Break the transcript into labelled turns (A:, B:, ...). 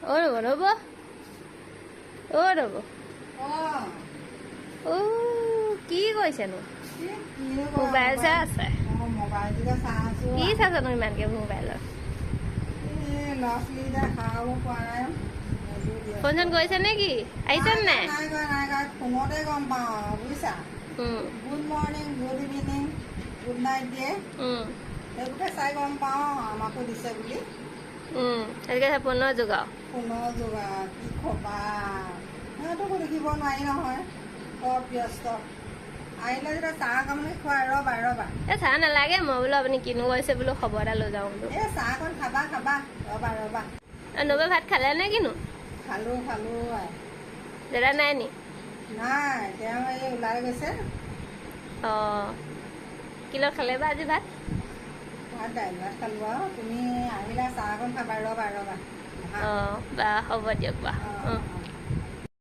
A: অ' ৰ'ব ৰ'ব অ' ৰ'ব কি কৈছেনো মোবাইল চাই আছে
B: মোবাইলটোকে চাই আছো
A: কি চাইছেনো ইমানকে মোবাইলত
B: ল'ৰা ছোৱালীকেইটা খাব পৰা নাই
A: ফোন চোন কৰিছে নেকি আহিছে নাই
B: নাই ফোনতে গম পাওঁ বুজিছা good morning good evening good night দিয়ে সেইবোৰকে চাই গম পাওঁ আমাকো দিছে বুলি
A: আজিকালি ফোনৰ যুগ আৰু
B: ফোনৰ যোগাৰ কি খবা সিহঁতকো দেখিব নোৱাৰি নহয় বৰ ব্যস্ত আহিলে যেতিয়া চাহ অকণমান খুৱাই ৰ'বা
A: এই চাহ নালাগে মই বোলো আপুনি কিনো কৈছে বোলো খবৰ এটা লৈ যাওঁ বোলো
B: এই চাহ অকণ খাবা ৰ'বা
A: নবৌ ভাত খালে নে কিনো
B: খালোঁ
A: দাদা নাই নি
B: নাই তেওঁ এই ওলাই গৈছে
A: অঁ কিলো খালে বা আজি ভাত
B: দাইল ভাত খালোঁ আৰু তুমি আহিলা চাহ অকণ খাবা ৰ'বা
A: অঁ বা হ'ব দিয়ক বা
B: অঁ